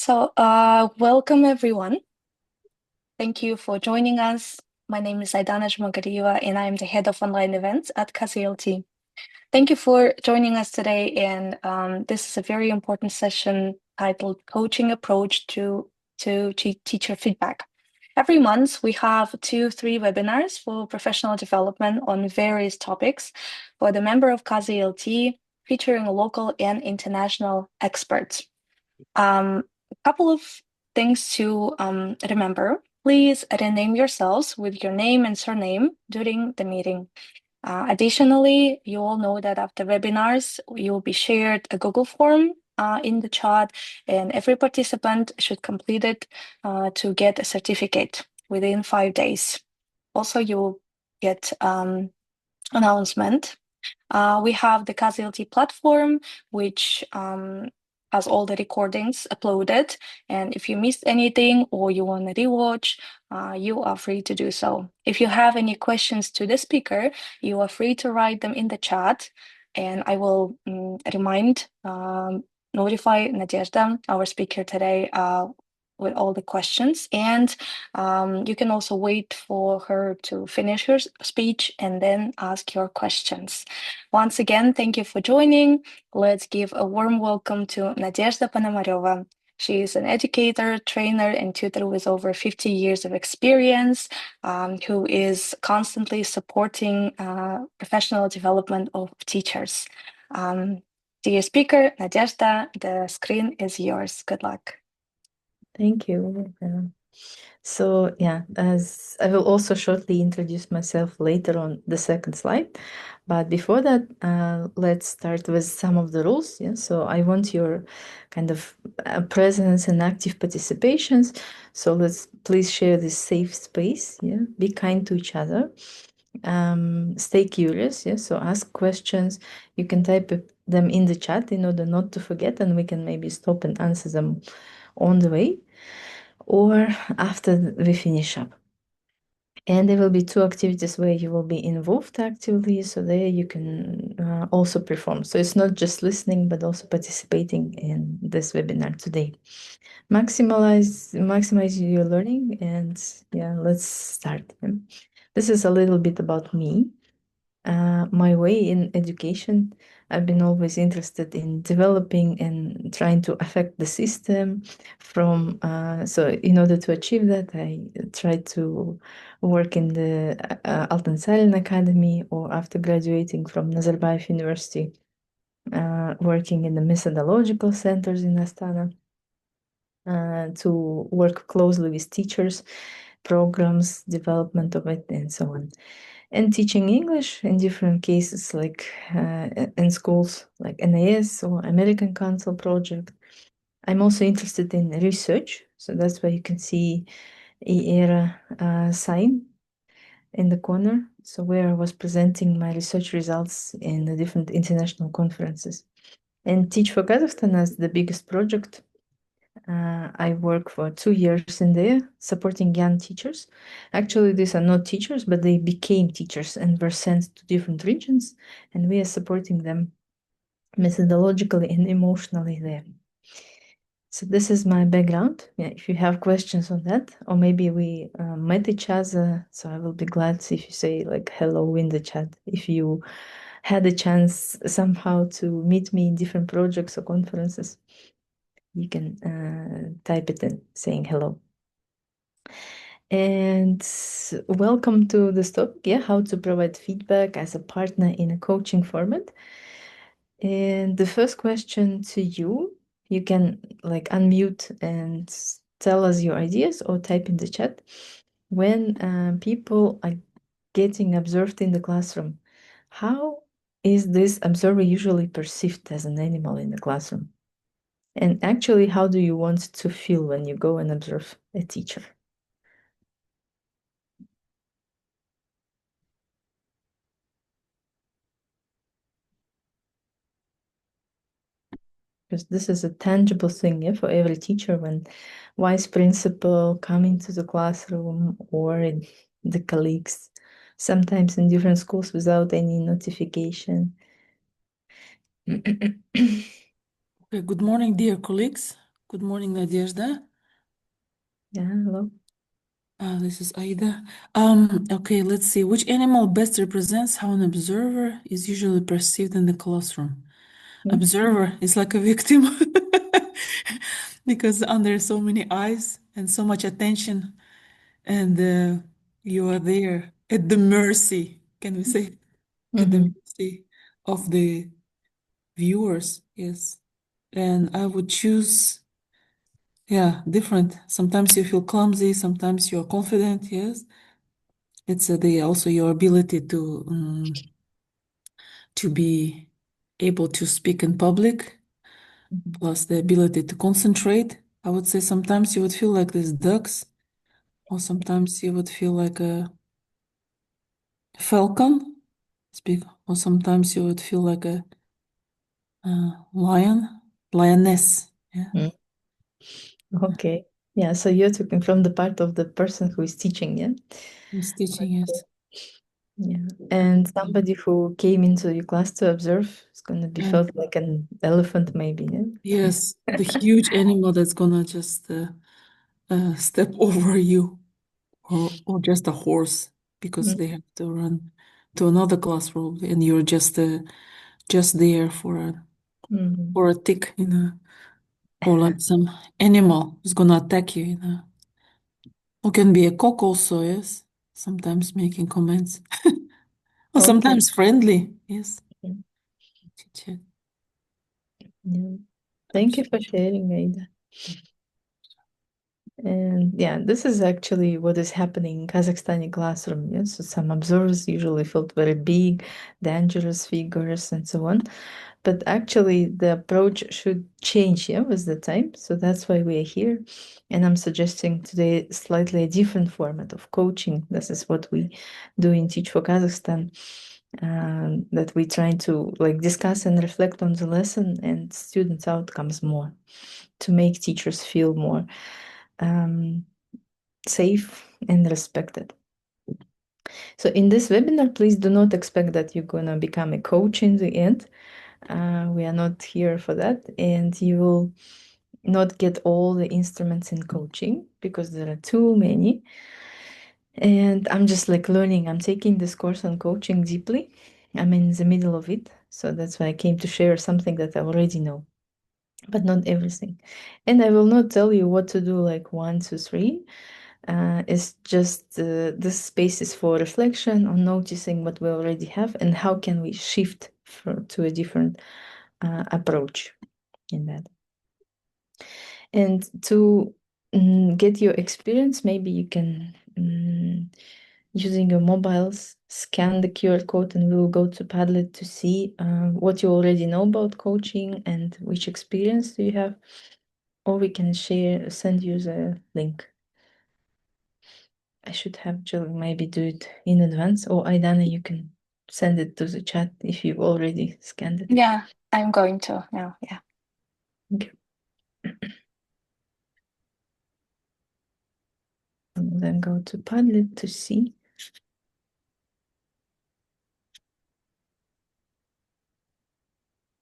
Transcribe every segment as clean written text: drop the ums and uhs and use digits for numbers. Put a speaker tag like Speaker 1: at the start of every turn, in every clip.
Speaker 1: Welcome everyone. Thank you for joining us. My name is Nadezhda Ponamareva, and I'm the head of online events at KZLT. Thank you for joining us today, and this is a very important session titled Coaching Approach to Teacher Feedback. Every month, we have 2-3 webinars for professional development on various topics for the member of KZLT, featuring local and international experts. A couple of things to remember. Please rename yourselves with your name and surname during the meeting. Additionally, you all know that after webinars, you will be shared a Google form in the chat, and every participant should complete it to get a certificate within 5 days. Also, you will get announcement. We have the KZLT platform, which has all the recordings uploaded. And if you missed anything or you want to rewatch, you are free to do so. If you have any questions to the speaker, you are free to write them in the chat. And I will notify Nadezhda, our speaker today, with all the questions. And you can also wait for her to finish her speech and then ask your questions. Once again, thank you for joining. Let's give a warm welcome to Nadezhda Ponamareva. She is an educator, trainer, and tutor with over 50 years of experience, who is constantly supporting professional development of teachers. Dear speaker, Nadezhda, the screen is yours. Good luck.
Speaker 2: Thank you. As I will also shortly introduce myself later on the second slide. But before that, let's start with some of the rules. So I want your kind of presence and active participations. So let's please share this safe space. Be kind to each other. Stay curious. So ask questions. You can type them in the chat in order not to forget, and we can maybe stop and answer them on the way or after we finish up. And there will be 2 activities where you will be involved actively, so there you can also perform. So it's not just listening, but also participating in this webinar today. Maximize your learning, and let's start. This is a little bit about me. My way in education, I've been always interested in developing and trying to affect the system so in order to achieve that, I tried to work in the Altyn Salin Academy, or after graduating from Nazarbayev University, working in the methodological centers in Astana, to work closely with teachers, programs, development of it, and so on. And teaching English in different cases, like in schools like NAS or American Council Project. I'm also interested in research, so that's why you can see ERA sign in the corner, so where I was presenting my research results in the different international conferences. And Teach for Kazakhstan as the biggest project. I work for 2 years in there, supporting young teachers. Actually, these are not teachers, but they became teachers and were sent to different regions, and we are supporting them methodologically and emotionally there. So this is my background. If you have questions on that, or maybe we met each other, so I will be glad if you say like hello in the chat. If you had a chance somehow to meet me in different projects or conferences, you can type it in saying hello. And welcome to this topic, how to provide feedback as a partner in a coaching format. And the first question to you, you can like unmute and tell us your ideas or type in the chat. When people are getting observed in the classroom, how is this observer usually perceived as an animal in the classroom? And actually, how do you want to feel when you go and observe a teacher? Because this is a tangible thing for every teacher when vice principal come into the classroom or in the colleagues, sometimes in different schools without any notification.
Speaker 3: Okay, good morning, dear colleagues. Good morning, Nadezhda.
Speaker 2: Yeah, hello.
Speaker 3: This is Aida. Okay, let's see. Which animal best represents how an observer is usually perceived in the classroom?
Speaker 2: Hmm?
Speaker 3: Observer is like a victim because under so many eyes and so much attention, and you are there at the mercy, can we say, at the
Speaker 2: Mm-hmm.
Speaker 3: mercy of the viewers, yes. And I would choose, yeah, different. Sometimes you feel clumsy, sometimes you're confident, yes. It's the also your ability to be able to speak in public, plus the ability to concentrate. I would say sometimes you would feel like these ducks, or sometimes you would feel like a falcon, speak, or sometimes you would feel like a lion, lioness. Yeah,
Speaker 2: Mm. Okay. Yeah, so you're talking from the part of the person who is teaching, yeah?
Speaker 3: it's teaching, yes.
Speaker 2: Yeah. And somebody who came into your class to observe is gonna be
Speaker 3: And
Speaker 2: felt like an elephant, maybe, yeah?
Speaker 3: yes, the huge animal that's gonna just step over you. Or just a horse because they have to run to another class probably, and you're just there
Speaker 2: Mm-hmm.
Speaker 3: for a tick, or like some animal is gonna attack you, Or can be a cock also, yes. Sometimes making comments, or
Speaker 2: Okay.
Speaker 3: sometimes friendly, yes. Chit-chat.
Speaker 2: Yeah. Thank you for sharing, Aida. And yeah, this is actually what is happening in Kazakhstani classroom. Yeah? So some observers usually felt very big, dangerous figures and so on. But actually the approach should change, yeah, with the time. So that's why we are here. And I'm suggesting today slightly a different format of coaching. This is what we do in Teach for Kazakhstan. That we try to like discuss and reflect on the lesson and students' outcomes more to make teachers feel more um, safe and respected. So in this webinar, please do not expect that you're gonna become a coach in the end. We are not here for that, and you will not get all the instruments in coaching because there are too many. And I'm just like learning. I'm taking this course on coaching deeply. I'm in the middle of it, so that's why I came to share something that I already know, but not everything. And I will not tell you what to do like 1, 2, 3. It's just this space is for reflection on noticing what we already have and how can we shift to a different approach in that. And to get your experience, maybe you can, using your mobiles, scan the QR code and we will go to Padlet to see what you already know about coaching and which experience do you have. Or we can send you the link. I should have Jill maybe do it in advance, or Aidana, you can send it to the chat if you've already scanned it.
Speaker 1: Yeah, I'm going to now. Yeah.
Speaker 2: Okay. And then go to Padlet to see.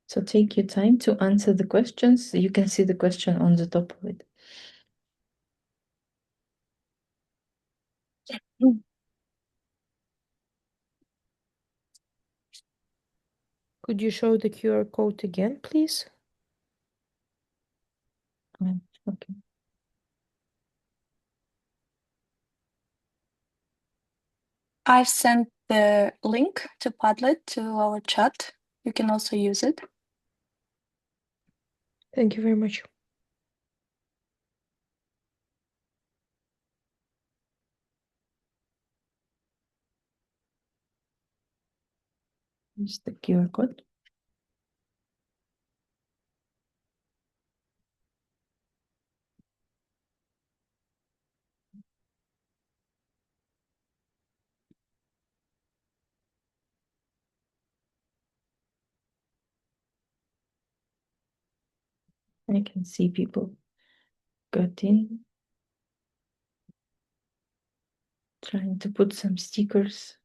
Speaker 2: So take your time to answer the questions. You can see the question on the top of it.
Speaker 1: Mm.
Speaker 4: Could you show the QR code again, please?
Speaker 2: Okay.
Speaker 1: I've sent the link to Padlet to our chat. You can also use it.
Speaker 4: Thank you very much.
Speaker 2: Here's the QR code. I can see people got in, trying to put some stickers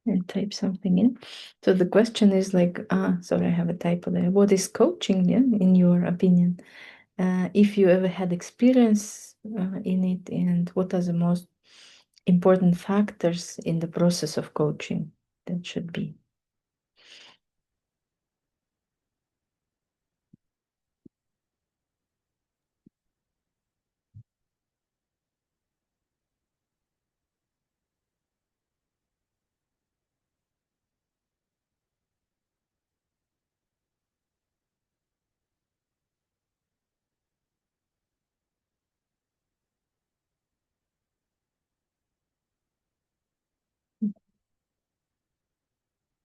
Speaker 2: and type something in. So the question is like, sorry, I have a typo there. What is coaching, yeah, in your opinion? if you ever had experience in it, and what are the most important factors in the process of coaching that should be.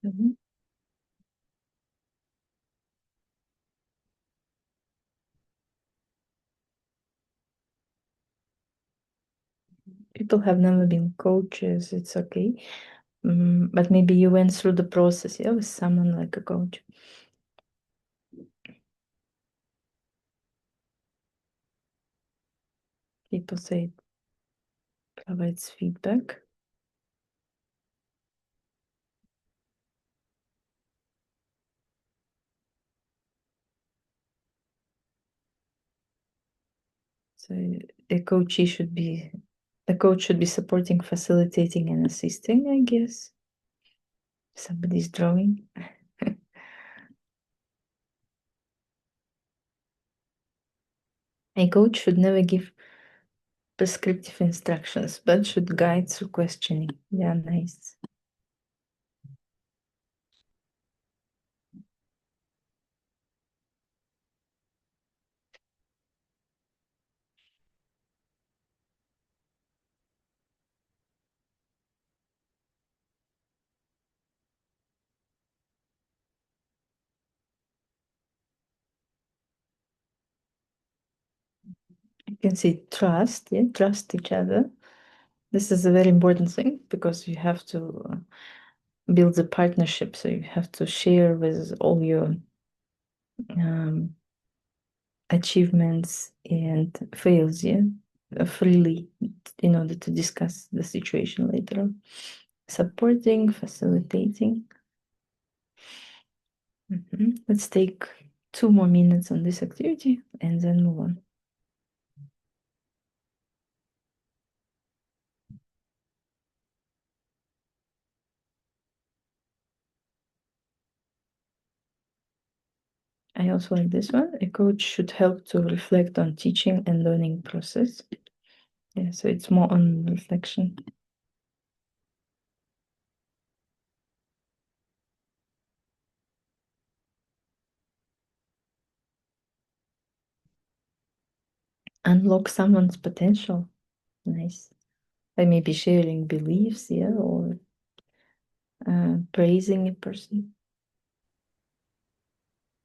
Speaker 2: Mhm. People have never been coaches, it's okay. But maybe you went through the process, yeah, with someone like a coach. People say it provides feedback. So a coach should be supporting, facilitating, and assisting, I guess. Somebody's drawing. A coach should never give prescriptive instructions, but should guide through questioning. Yeah, nice. You can see trust, yeah, trust each other. This is a very important thing because you have to build a partnership. So you have to share with all your achievements and fails, yeah, freely in order to discuss the situation later on. Supporting, facilitating. Let's take 2 more minutes on this activity and then move on. I also like this one. A coach should help to reflect on teaching and learning process. Yeah, so it's more on reflection. Unlock someone's potential. Nice. By maybe sharing beliefs, yeah, or praising a person.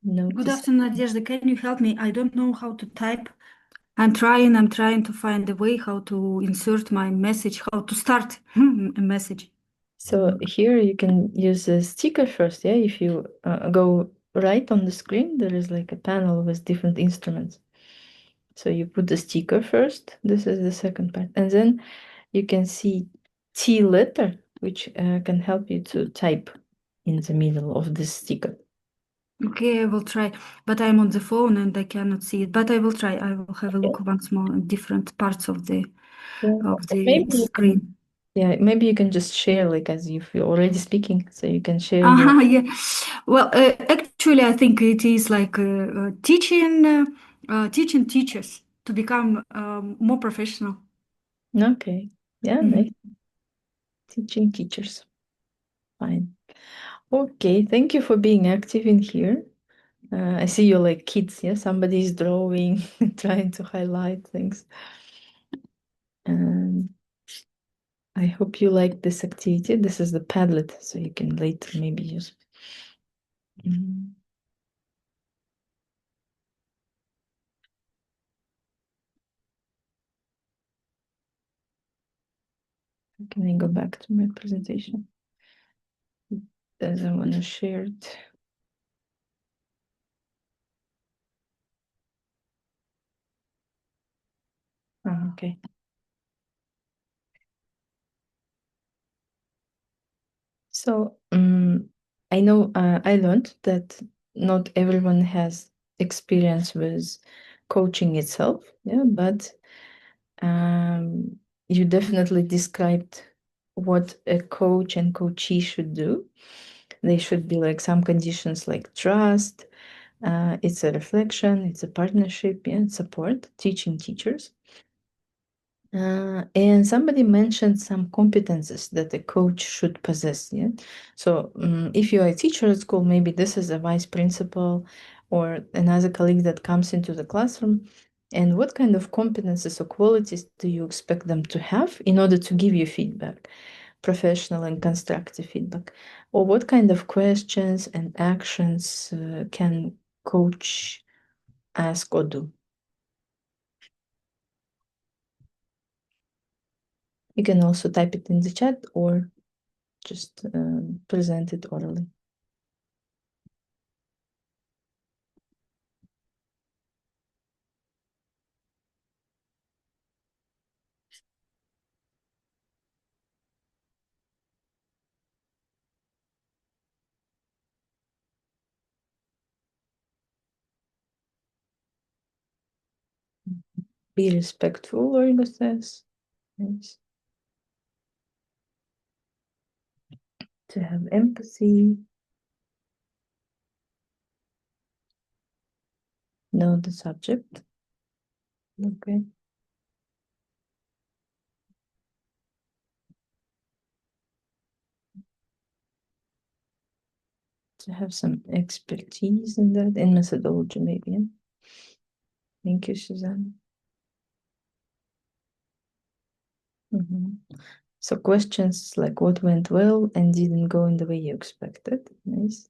Speaker 5: Good
Speaker 2: Notice.
Speaker 5: afternoon, Nadezhda. Can you help me? I don't know how to type. I'm trying to find a way how to insert my message, how to start a message.
Speaker 2: So here you can use a sticker first, yeah? If you go right on the screen, there is like a panel with different instruments. So you put the sticker first, this is the second part. And then you can see T letter, which can help you to type in the middle of the sticker.
Speaker 5: Okay, I will try, but I'm on the phone and I cannot see it. But I will try. I will have a look once more at different parts of the
Speaker 2: Maybe you
Speaker 5: screen.
Speaker 2: can, yeah, maybe you can just share, like as if you're already speaking, so you can share your.
Speaker 5: Yeah. Well, actually, I think it is like teaching teachers to become more professional.
Speaker 2: Okay, yeah, nice. Teaching teachers. Fine. Okay, thank you for being active in here. I see you're like kids, yeah? Somebody's drawing, trying to highlight things. And I hope you like this activity. This is the Padlet, so you can later maybe use it. Can I go back to my presentation? Doesn't want to share it. Okay. So I know I learned that not everyone has experience with coaching itself, yeah, but you definitely described what a coach and coachee should do. They should be like some conditions like trust, it's a reflection, it's a partnership, and support, teaching teachers. And somebody mentioned some competences that a coach should possess. Yeah. So if you are a teacher at school, maybe this is a vice principal or another colleague that comes into the classroom. And what kind of competences or qualities do you expect them to have in order to give you feedback, professional and constructive feedback? Or what kind of questions and actions can coach ask or do? You can also type it in the chat or just present it orally. Be respectful, Olga says. Yes. To have empathy. Know the subject. Okay. To have some expertise in that, in methodology, maybe. Thank you, Suzanne. So questions like what went well and didn't go in the way you expected. Nice.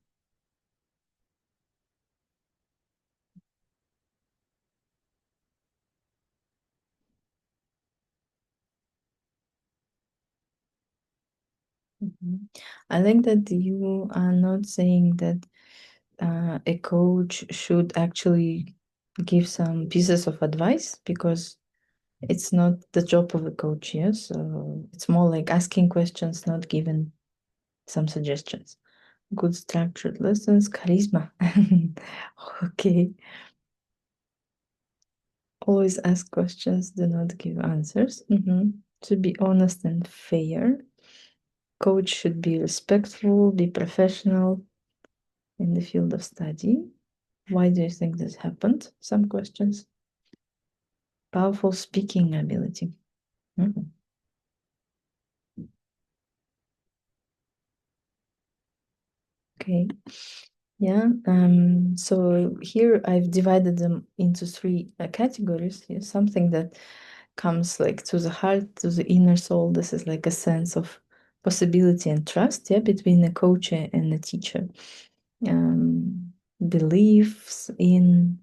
Speaker 2: I think that you are not saying that a coach should actually give some pieces of advice, because it's not the job of a coach, yes? So it's more like asking questions, not giving some suggestions. Good structured lessons, charisma. Okay. Always ask questions, do not give answers. To be honest and fair. Coach should be respectful, be professional in the field of study. Why do you think this happened? Some questions. Powerful speaking ability. Okay. Yeah. So here I've divided them into three categories. Yeah, something that comes like to the heart, to the inner soul. This is like a sense of possibility and trust, yeah, between a coach and a teacher. Beliefs in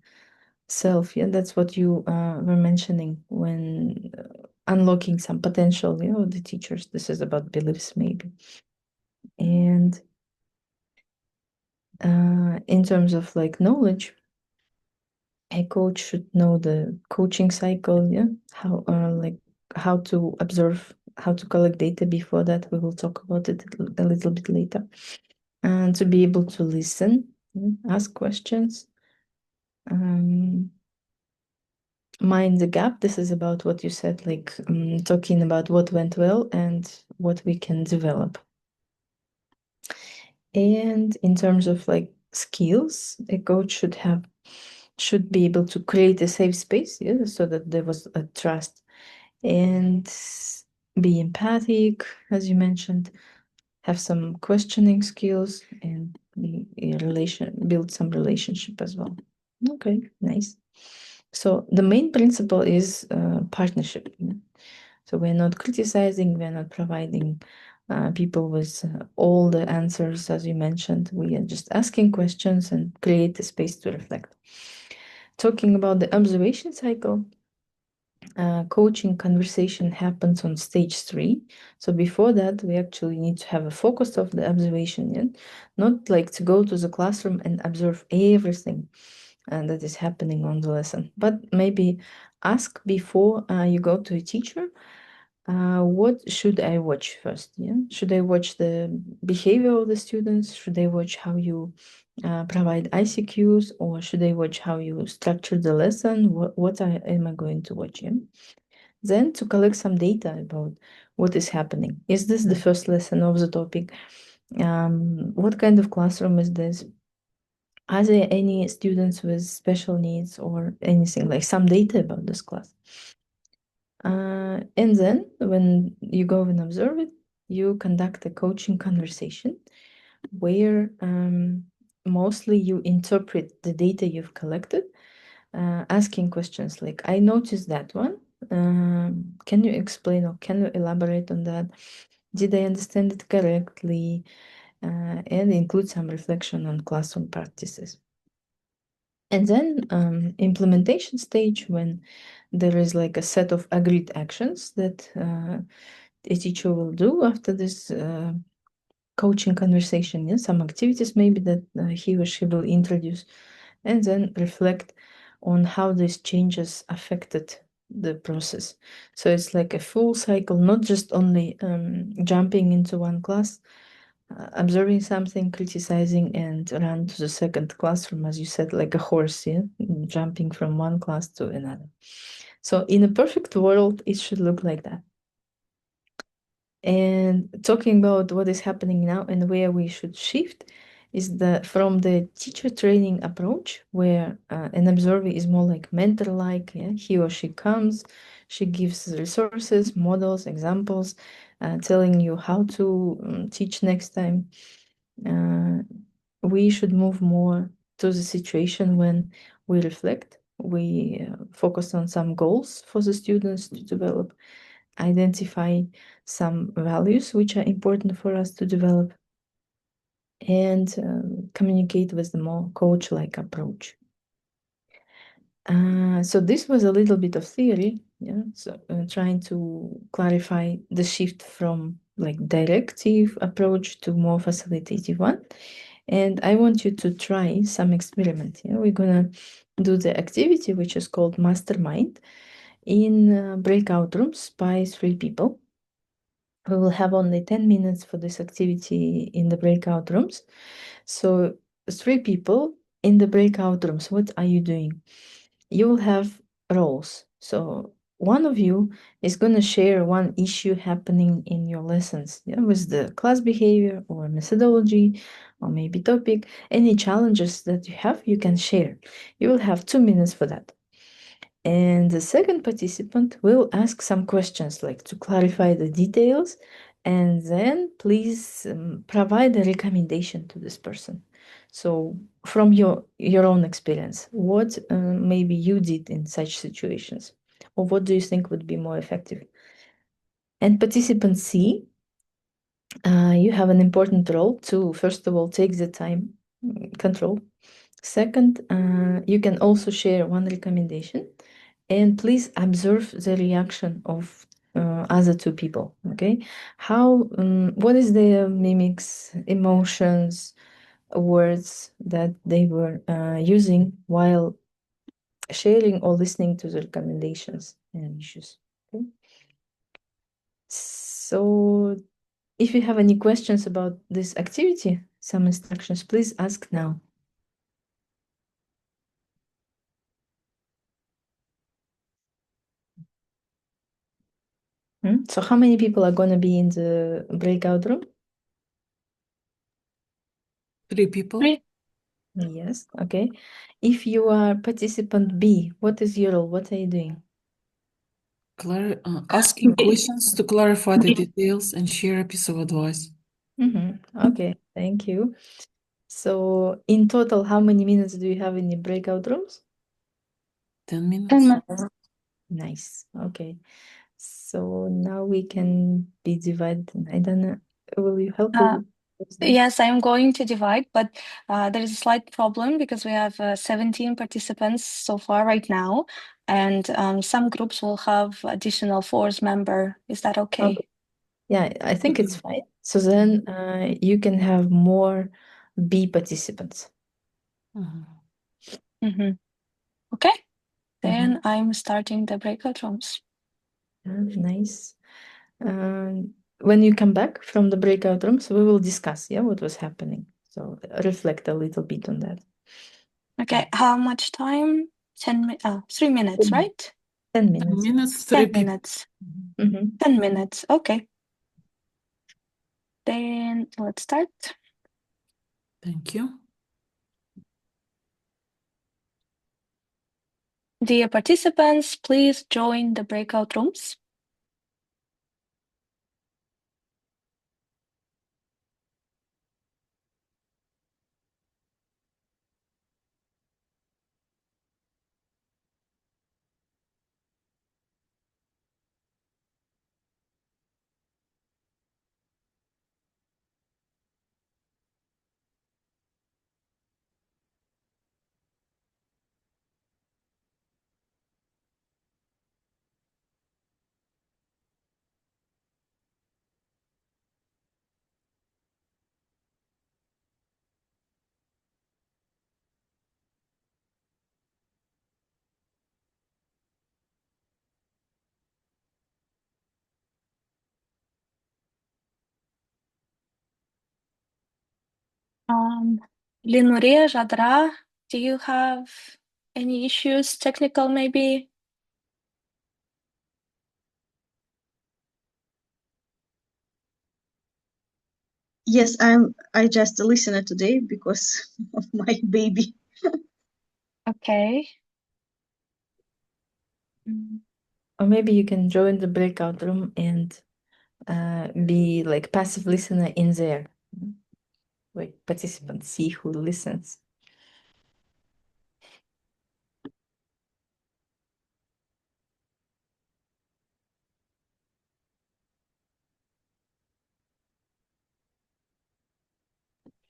Speaker 2: self, yeah, that's what you were mentioning when unlocking some potential, you know, the teachers. This is about beliefs, maybe. And in terms of like knowledge, a coach should know the coaching cycle, yeah, how to observe, how to collect data. Before that, we will talk about it a little bit later. And to be able to listen, ask questions, mind the gap. This is about what you said, like talking about what went well and what we can develop. And in terms of like skills, a coach should be able to create a safe space, yeah, so that there was a trust, and be empathic, as you mentioned, have some questioning skills, and build some relationship as well. Okay, nice. So the main principle is partnership. So we're not criticizing, we're not providing people with all the answers, as you mentioned. We are just asking questions and create a space to reflect. Talking about the observation cycle, coaching conversation happens on stage 3. So before that, we actually need to have a focus of the observation, yeah? Not like to go to the classroom and observe everything that is happening on the lesson, but maybe ask before you go to a teacher, what should I watch first? Yeah, should I watch the behavior of the students? Should I watch how you provide ICQs, or should I watch how you structure the lesson? What am I going to watch? Yeah? Then to collect some data about what is happening. Is this the first lesson of the topic? What kind of classroom is this? Are there any students with special needs or anything, like some data about this class? And then when you go and observe it, you conduct a coaching conversation where mostly you interpret the data you've collected, asking questions like, I noticed that one. Can you explain or can you elaborate on that? Did I understand it correctly? And include some reflection on classroom practices. And then implementation stage, when there is like a set of agreed actions that a teacher will do after this coaching conversation. Yeah? Some activities maybe that he or she will introduce, and then reflect on how these changes affected the process. So it's like a full cycle, not just only jumping into one class, observing something, criticizing, and run to the second classroom, as you said, like a horse, yeah, jumping from one class to another. So in a perfect world, it should look like that. And talking about what is happening now and where we should shift is from the teacher training approach, where an observer is more like mentor-like. Yeah? He or she comes, she gives resources, models, examples, telling you how to teach next time. We should move more to the situation when we reflect, we focus on some goals for the students to develop, identify some values which are important for us to develop, and communicate with the more coach-like approach. So this was a little bit of theory, yeah. So trying to clarify the shift from like directive approach to more facilitative one. And I want you to try some experiment. Yeah? We're gonna do the activity which is called Mastermind in breakout rooms by 3 people. We will have only 10 minutes for this activity in the breakout rooms. So 3 people in the breakout rooms, what are you doing? You will have roles. So one of you is going to share one issue happening in your lessons, yeah, with the class behavior or methodology or maybe topic. Any challenges that you have, you can share. You will have 2 minutes for that. And the second participant will ask some questions, like to clarify the details, and then please provide a recommendation to this person. So from your own experience, what maybe you did in such situations, or what do you think would be more effective? And participant C, you have an important role to, first of all, take the time control. Second, you can also share one recommendation, and please observe the reaction of other 2 people. Okay, how what is their mimics, emotions, words that they were using while sharing or listening to the recommendations and issues. Okay, so if you have any questions about this activity, some instructions, please ask now. So how many people are going to be in the breakout room?
Speaker 3: 3 people.
Speaker 1: 3.
Speaker 2: Yes, okay. If you are participant B, what is your role? What are you doing?
Speaker 3: Asking questions to clarify the details and share a piece of advice.
Speaker 2: Okay, thank you. So in total, how many minutes do you have in the breakout rooms?
Speaker 3: 10 minutes.
Speaker 1: 10 minutes.
Speaker 2: Nice, okay. So now we can be divided. I don't know, will you help
Speaker 1: Uh,
Speaker 2: with this?
Speaker 1: Yes, I'm going to divide, but there is a slight problem because we have 17 participants so far right now, and some groups will have additional force member. Is that okay?
Speaker 2: Okay. Yeah, I think it's fine. So then you can have more B participants.
Speaker 1: Okay, then I'm starting the breakout rooms.
Speaker 2: Nice. When you come back from the breakout rooms, we will discuss, yeah, what was happening. So reflect a little bit on that.
Speaker 1: Okay, how much time? 3 minutes, right?
Speaker 2: 10
Speaker 3: 10
Speaker 2: minutes.
Speaker 3: minutes,
Speaker 1: 10
Speaker 3: three people.
Speaker 1: minutes.
Speaker 2: Mhm.
Speaker 1: 10 minutes. Okay. Then let's start.
Speaker 3: Thank you.
Speaker 1: Dear participants, please join the breakout rooms. Linuria, Jadra, do you have any issues, technical maybe?
Speaker 6: Yes, I just listened today because of my baby.
Speaker 1: Okay. Mm,
Speaker 2: Or maybe you can join the breakout room and be like passive listener in there. Like participants see who listens.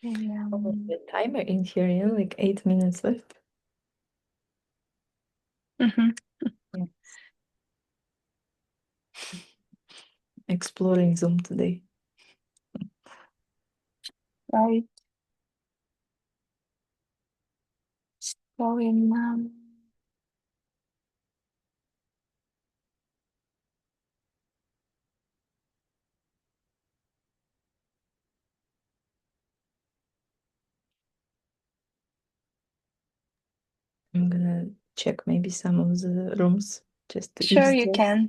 Speaker 2: The timer in here, yeah, like 8 minutes left.
Speaker 1: mhm.
Speaker 2: Yes. Exploring Zoom today.
Speaker 1: Right. So in
Speaker 2: I'm gonna check maybe some of the rooms just to
Speaker 1: sure you
Speaker 2: eavesdrop.
Speaker 1: can.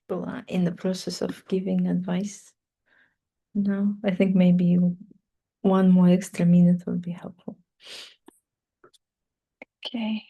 Speaker 2: people are in the process of giving advice now. I think maybe one more extra minute would be helpful.
Speaker 1: Okay.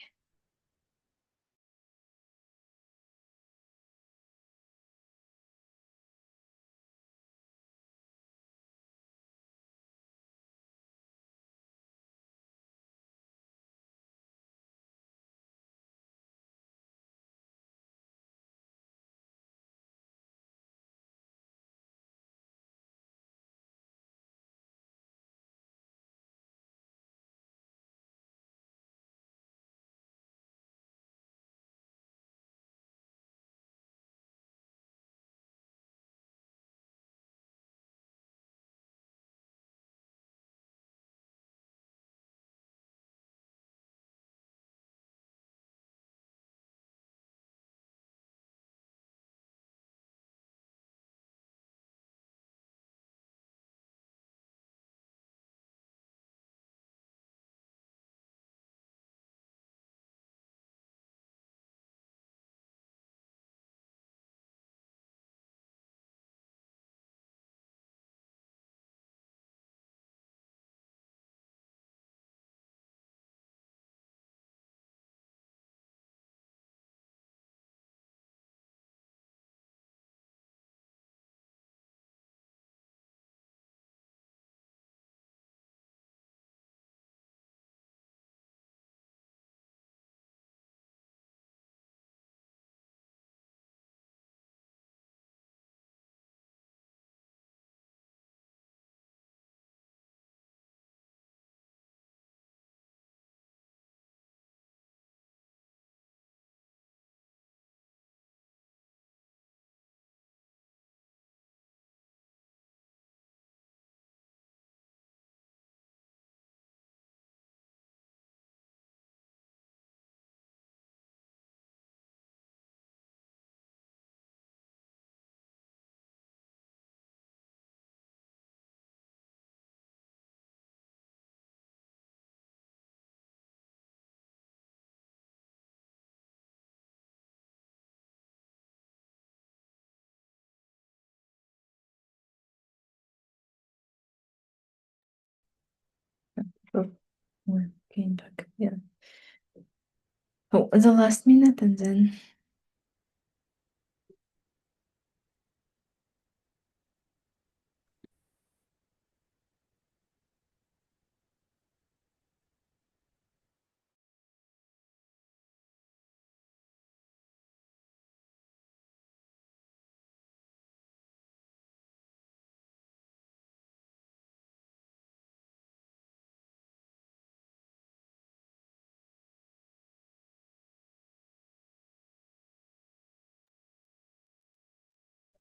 Speaker 2: Oh, we came back. Yeah. Oh, the last minute and then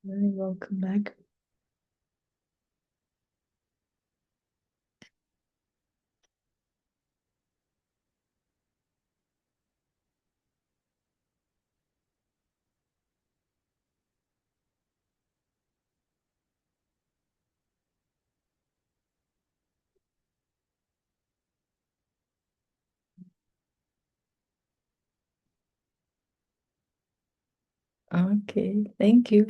Speaker 2: welcome back. Okay, thank you.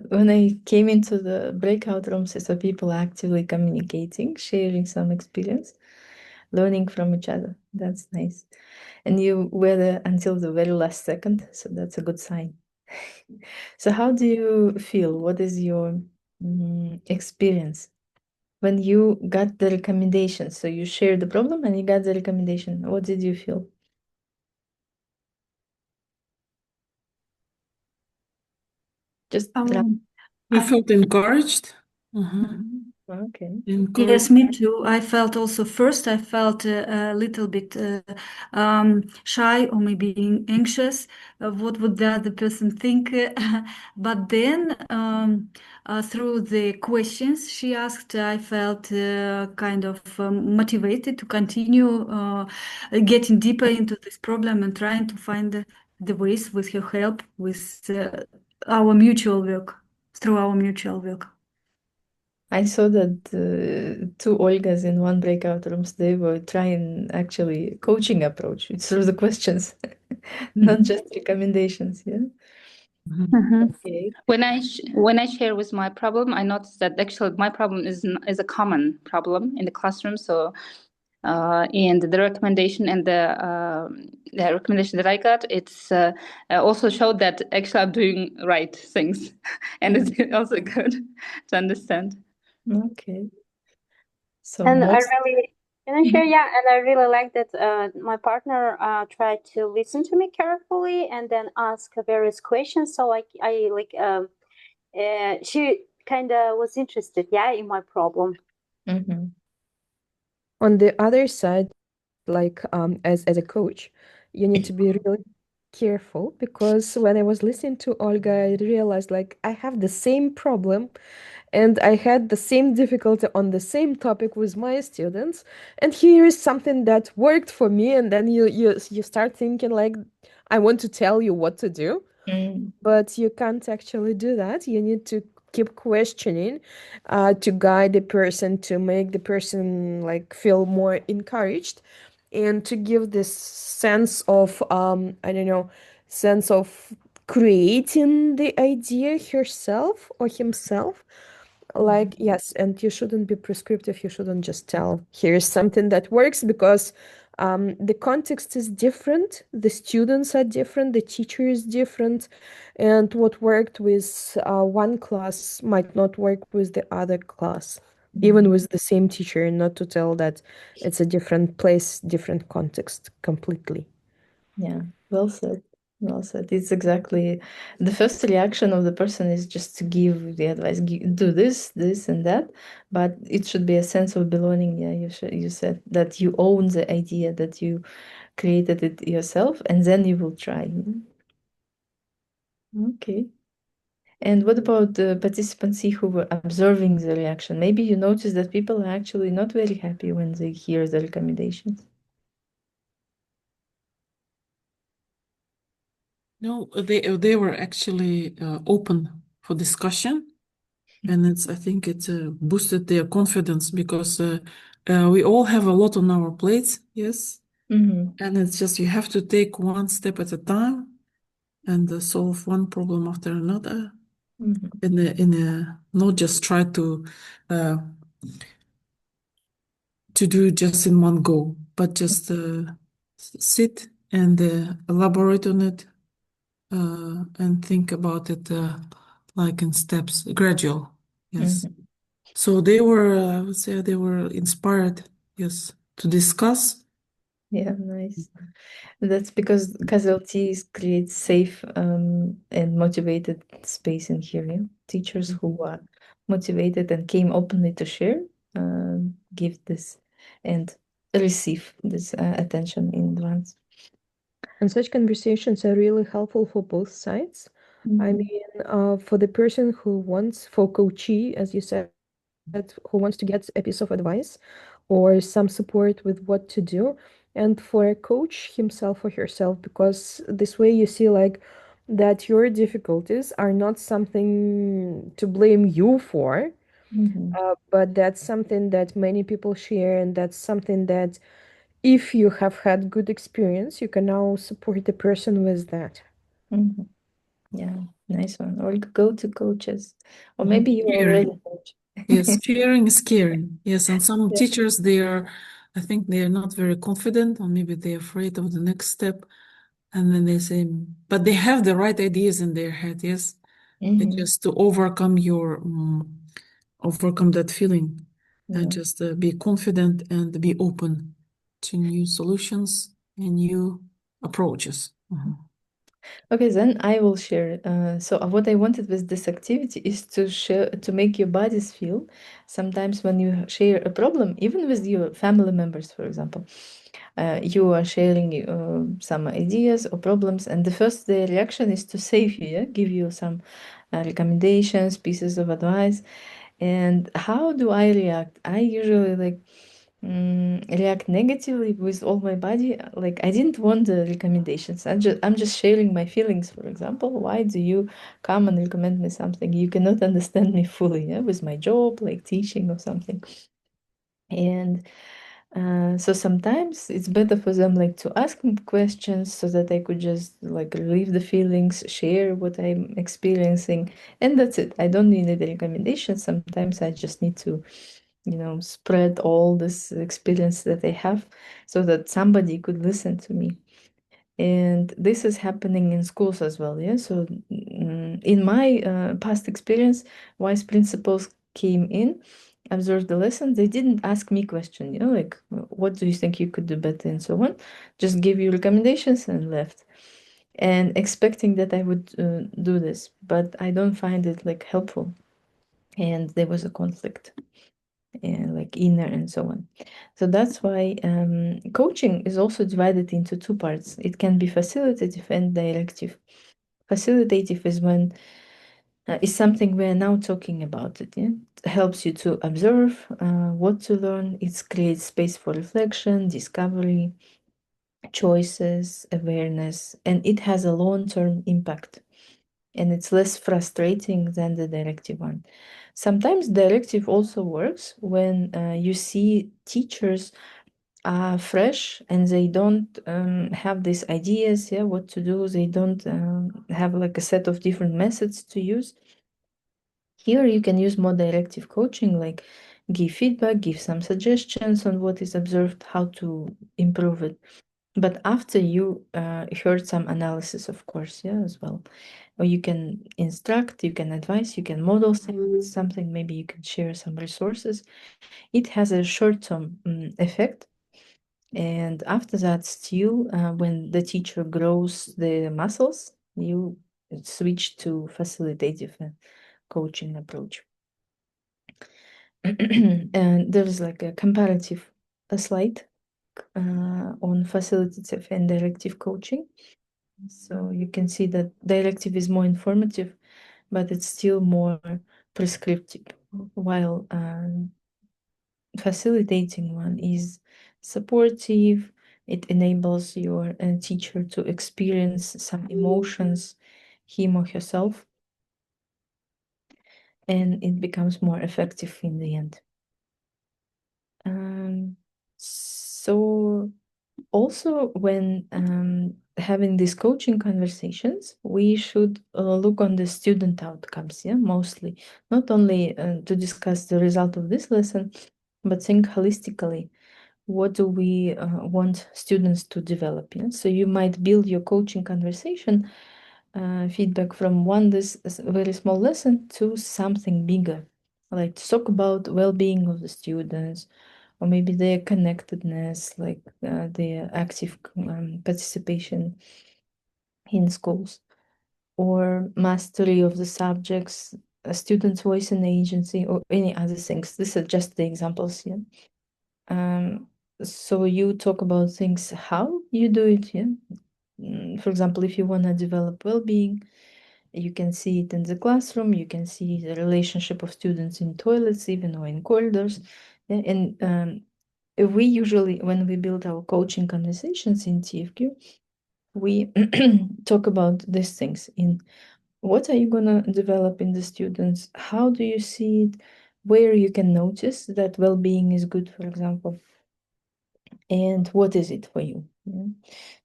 Speaker 2: When I came into the breakout rooms, I saw people actively communicating, sharing some experience, learning from each other. That's nice. And you were there until the very last second, so that's a good sign. So how do you feel? What is your experience when you got the recommendation? So you shared the problem and you got the recommendation. What did you feel? Just
Speaker 3: You felt encouraged?
Speaker 2: Okay.
Speaker 5: Yes, me too. I felt also first, I felt a little bit shy or maybe anxious. What would the other person think? But then, through the questions she asked, I felt kind of motivated to continue getting deeper into this problem and trying to find the ways with her help, with our mutual work, through our mutual work.
Speaker 2: I saw that two Olgas in one breakout rooms, they were trying actually coaching approach through the questions, not just recommendations. Yeah.
Speaker 1: Mhm.
Speaker 2: Okay.
Speaker 7: When I share with my problem, I notice that actually my problem is a common problem in the classroom. So and the recommendation and the recommendation that I got, it's also showed that actually I'm doing right things, and it's also good to understand.
Speaker 2: Okay. So
Speaker 8: And I
Speaker 2: most.
Speaker 8: really, can I share? Yeah, and I really like that my partner tried to listen to me carefully and then ask various questions. So I like she kind of was interested, yeah, in my problem.
Speaker 2: Mhm.
Speaker 4: On the other side, like as a coach, you need to be really careful because when I was listening to Olga, I realized like I have the same problem and I had the same difficulty on the same topic with my students. And here is something that worked for me, and then you start thinking like, I want to tell you what to do,
Speaker 2: Mm.
Speaker 4: but you can't actually do that. You need to keep questioning to guide the person, to make the person like feel more encouraged, and to give this sense of I don't know, sense of creating the idea herself or himself. Like, yes, and you shouldn't be prescriptive. You shouldn't just tell, here's something that works, because the context is different, the students are different, the teacher is different, and what worked with one class might not work with the other class, even with the same teacher, not to tell that it's a different place, different context completely.
Speaker 2: Yeah, well said. Well said. It's exactly the first reaction of the person is just to give the advice, do this, this, and that. But it should be a sense of belonging. Yeah, you said that you own the idea, that you created it yourself, and then you will try. Okay. And what about the participants who were observing the reaction? Maybe you notice that people are actually not very happy when they hear the recommendations.
Speaker 3: No, they were actually open for discussion, and I think it boosted their confidence because we all have a lot on our plates, yes,
Speaker 2: Mm-hmm.
Speaker 3: and it's just you have to take one step at a time and solve one problem after another,
Speaker 2: Mm-hmm.
Speaker 3: not just try uh, to do just in one go, but just sit and elaborate on it and think about it like in steps, gradual. Yes.
Speaker 2: Mm-hmm.
Speaker 3: So they were, I would say, they were inspired, yes, to discuss.
Speaker 2: Yeah, nice. That's because casualties create safe and motivated space in here. Yeah? Teachers who are motivated and came openly to share, give this and receive this attention in advance.
Speaker 4: And such conversations are really helpful for both sides. I
Speaker 2: Mhm.
Speaker 4: mean, for the person who wants, for coachee, as you said, who wants to get a piece of advice or some support with what to do, and for a coach himself or herself, because this way you see like that your difficulties are not something to blame you for,
Speaker 2: Mhm.
Speaker 4: but that's something that many people share, and that's something that if you have had good experience, you can now support the person with that.
Speaker 2: Mhm. Yeah, nice one. Or go to coaches, or maybe you are already
Speaker 3: Sharing.
Speaker 2: a coach.
Speaker 3: Yes, sharing is caring. Yes, and some teachers, I think they are not very confident, or maybe they're afraid of the next step. And then they say, but they have the right ideas in their head, yes. It's
Speaker 2: Mhm.
Speaker 3: just to overcome that feeling and
Speaker 2: Yeah.
Speaker 3: just be confident and be open to new solutions and new approaches. Mhm.
Speaker 2: Okay, then I will share. So what I wanted with this activity is to share, to make your bodies feel. Sometimes when you share a problem, even with your family members, for example, you are sharing some ideas or problems, and the first their reaction is to save you, yeah? Give you some recommendations, pieces of advice. And how do I react? I usually like react negatively with all my body. Like I didn't want the recommendations. I'm just sharing my feelings. For example, why do you come and recommend me something? You cannot understand me fully, yeah, with my job, like teaching or something. And So sometimes it's better for them like to ask me questions so that I could just like relieve the feelings, share what I'm experiencing, and that's it. I don't need any recommendations. Sometimes I just need to, spread all this experience that I have so that somebody could listen to me. And this is happening in schools as well, yeah. So in my past experience, vice principals came in, observed the lesson. They didn't ask me question, like what do you think you could do better and so on. Just give you recommendations and left, and expecting that I would do this. But I don't find it like helpful, and there was a conflict, and like inner and so on. So that's why coaching is also divided into two parts. It can be facilitative and directive. Facilitative is when is something we are now talking about it. Yeah? It helps you to observe what to learn. It creates space for reflection, discovery, choices, awareness, and it has a long-term impact. And it's less frustrating than the directive one. Sometimes directive also works when you see teachers are fresh and they don't have these ideas, yeah, what to do. They don't have like a set of different methods to use. Here you can use more directive coaching, like give feedback, give some suggestions on what is observed, how to improve it. But after you heard some analysis, of course, yeah, as well. Or you can instruct, you can advise, you can model something, maybe you can share some resources. It has a short-term effect. And after that, still, when the teacher grows the muscles, you switch to facilitative coaching approach. And there's like a comparative slide on facilitative and directive coaching. So you can see that directive is more informative, but it's still more prescriptive, while facilitating one is supportive. It enables your teacher to experience some emotions, him or herself, and it becomes more effective in the end. So also when having these coaching conversations, we should look on the student outcomes, yeah, mostly, not only to discuss the result of this lesson, but think holistically. What do we want students to develop? Yeah? So you might build your coaching conversation feedback from this very small lesson to something bigger, like to talk about well-being of the students, or maybe their connectedness, like their active participation in schools, or mastery of the subjects, a student's voice and agency, or any other things. These are just the examples here. So you talk about things, how you do it, yeah. For example, if you want to develop well-being, you can see it in the classroom, you can see the relationship of students in toilets, even or in corridors. Yeah? And we usually, when we build our coaching conversations in TFQ, we talk about these things in what are you going to develop in the students, how do you see it, where you can notice that well-being is good, for example, and what is it for you.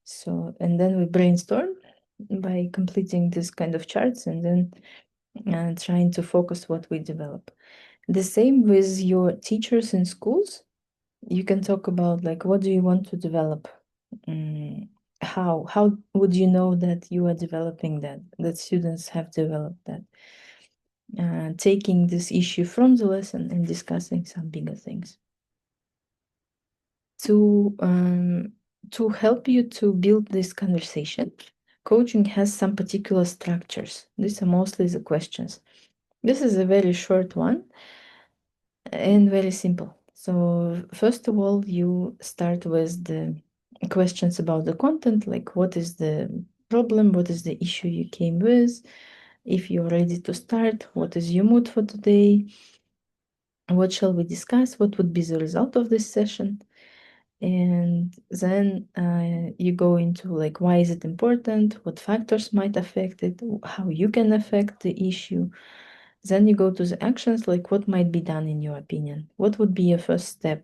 Speaker 2: So, and then we brainstorm by completing this kind of charts, and then trying to focus what we develop. The same with your teachers in schools. You can talk about like, what do you want to develop? How would you know that you are developing that students have developed that? Taking this issue from the lesson and discussing some bigger things. To help you to build this conversation, coaching has some particular structures. These are mostly the questions. This is a very short one and very simple. So first of all, you start with the questions about the content, like what is the problem, what is the issue you came with, if you're ready to start, what is your mood for today, what shall we discuss, what would be the result of this session. And then you go into like, why is it important, what factors might affect it, how you can affect the issue. Then you go to the actions, like what might be done in your opinion, what would be your first step,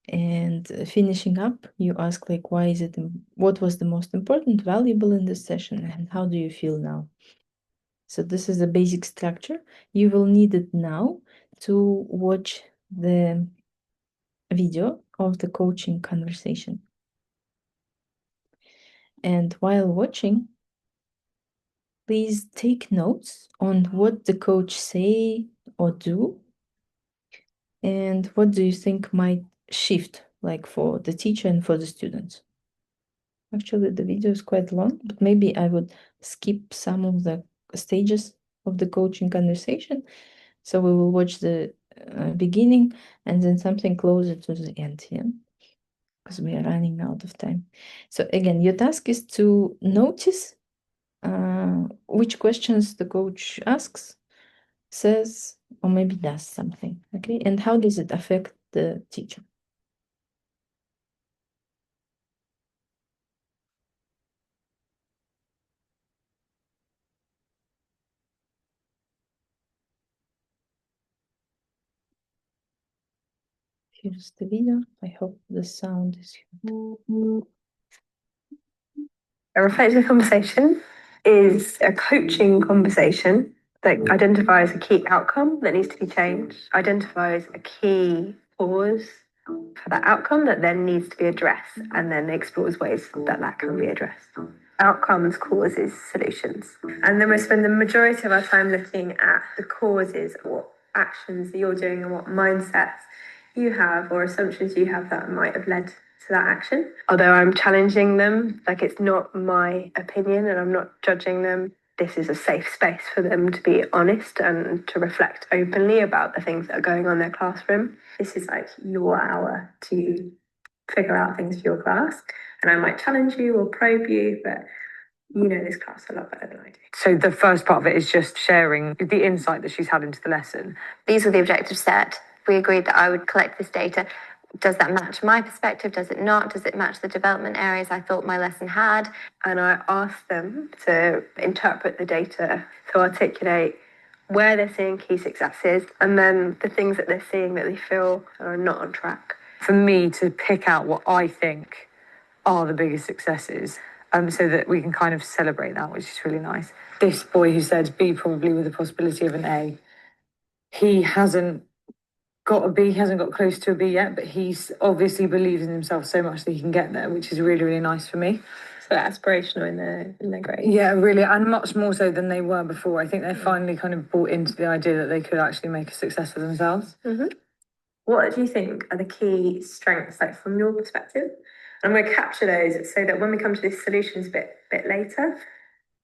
Speaker 2: And finishing up, you ask like, what was the most important, valuable in this session, and how do you feel now? So this is a basic structure. You will need it now to watch the video of the coaching conversation. And while watching, please take notes on what the coach say or do, and what do you think might shift, like for the teacher and for the students. Actually, the video is quite long, but maybe I would skip some of the stages of the coaching conversation. So we will watch the beginning and then something closer to the end here, because we are running out of time. So again, your task is to notice which questions the coach asks, says, or maybe does something, okay? And how does it affect the teacher? Here's the video. I hope the sound is here.
Speaker 9: A reflective conversation is a coaching conversation that identifies a key outcome that needs to be changed, identifies a key cause for that outcome that then needs to be addressed, and then explores ways that that can be addressed. Outcomes, causes, solutions. And then we spend the majority of our time looking at the causes, what actions that you're doing and what mindsets you have or assumptions you have that might have led to that action. Although I'm challenging them, like it's not my opinion and I'm not judging them. This is a safe space for them to be honest and to reflect openly about the things that are going on in their classroom. This is like your hour to figure out things for your class. And I might challenge you or probe you, but you know this class a lot better than I do.
Speaker 10: So the first part of it is just sharing the insight that she's had into the lesson.
Speaker 9: These were the objectives set. We agreed that I would collect this data. Does that match my perspective? Does it not? Does it match the development areas I thought my lesson had? And I asked them to interpret the data, to articulate where they're seeing key successes and then the things that they're seeing that they feel are not on track.
Speaker 10: For me to pick out what I think are the biggest successes, so that we can kind of celebrate that, which is really nice. This boy who said B probably with the possibility of an A, he hasn't got a B, he hasn't got close to a B yet, but he's obviously believes in himself so much that he can get there, which is really, really nice for me.
Speaker 9: So aspirational in their grade.
Speaker 10: Yeah, really, and much more so than they were before. I think they're finally kind of bought into the idea that they could actually make a success of themselves.
Speaker 9: Mm-hmm. What do you think are the key strengths, like from your perspective? I'm going to capture those so that when we come to this solutions bit later,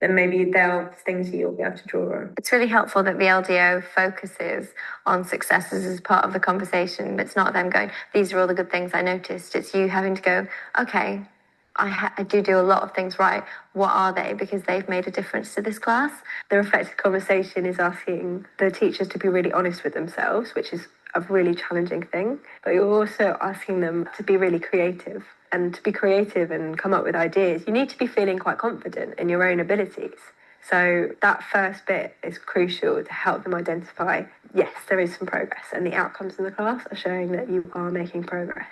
Speaker 9: then maybe they're things you'll be able to draw on. It's really helpful that the LDO focuses on successes as part of the conversation. It's not them going, these are all the good things I noticed. It's you having to go, okay, I do a lot of things right. What are they? Because they've made a difference to this class. The reflective conversation is asking the teachers to be really honest with themselves, which is a really challenging thing. But you're also asking them to be really creative. And to be creative and come up with ideas, you need to be feeling quite confident in your own abilities. So that first bit is crucial to help them identify, yes, there is some progress, and the outcomes in the class are showing that you are making progress.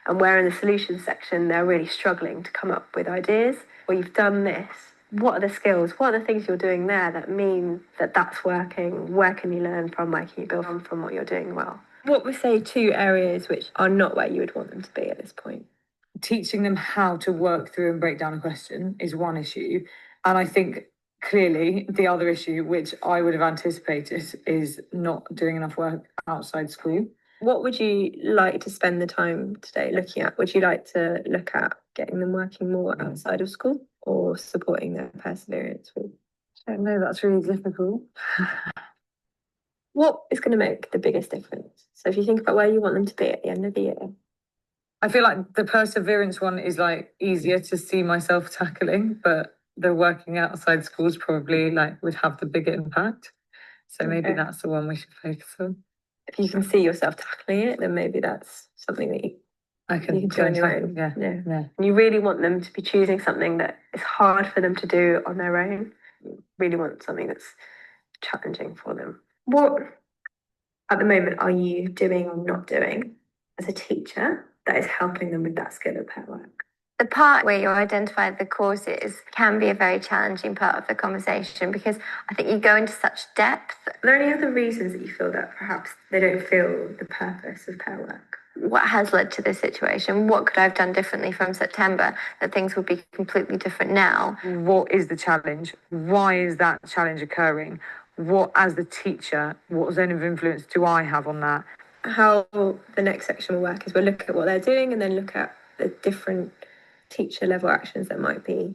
Speaker 9: And where in the solutions section, they're really struggling to come up with ideas. Well, you've done this. What are the skills? What are the things you're doing there that mean that that's working? Where can you learn from? Where can you build on from what you're doing well? What would say 2 areas which are not where you would want them to be at this point?
Speaker 10: Teaching them how to work through and break down a question is one issue. And I think clearly the other issue, which I would have anticipated, is not doing enough work outside school.
Speaker 9: What would you like to spend the time today looking at? Would you like to look at getting them working more outside of school or supporting their perseverance with?
Speaker 10: I don't know, that's really difficult.
Speaker 9: What is going to make the biggest difference? So if you think about where you want them to be at the end of the year.
Speaker 10: I feel like the perseverance one is like easier to see myself tackling, but the working outside schools probably like would have the bigger impact. So maybe that's the one we should focus on.
Speaker 9: If you can see yourself tackling it, then maybe that's something that you can do on your own.
Speaker 10: Yeah.
Speaker 9: And you really want them to be choosing something that is hard for them to do on their own. You really want something that's challenging for them. What, at the moment, are you doing or not doing as a teacher that is helping them with that skill of pair work. The part where you identify the causes can be a very challenging part of the conversation because I think you go into such depth. Are there any other reasons that you feel that perhaps they don't feel the purpose of pair work? What has led to this situation? What could I have done differently from September that things would be completely different now?
Speaker 10: What is the challenge? Why is that challenge occurring? What, as the teacher, what zone of influence do I have on that? How the next section will work is we'll look at what they're doing and then look at the different teacher level actions that might be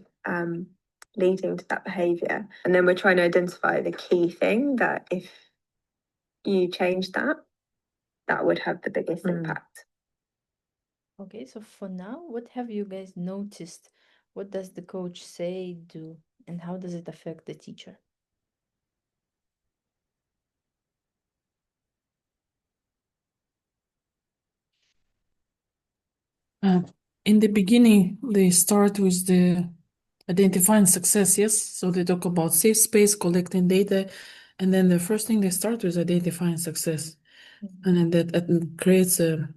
Speaker 10: leading to that behaviour. And then we're trying to identify the key thing that if you change that, that would have the biggest impact.
Speaker 2: Okay, so for now, what have you guys noticed? What does the coach say, do, and how does it affect the teacher?
Speaker 3: In the beginning, they start with the identifying success, yes. So they talk about safe space, collecting data, and then the first thing they start with identifying success. And then that creates a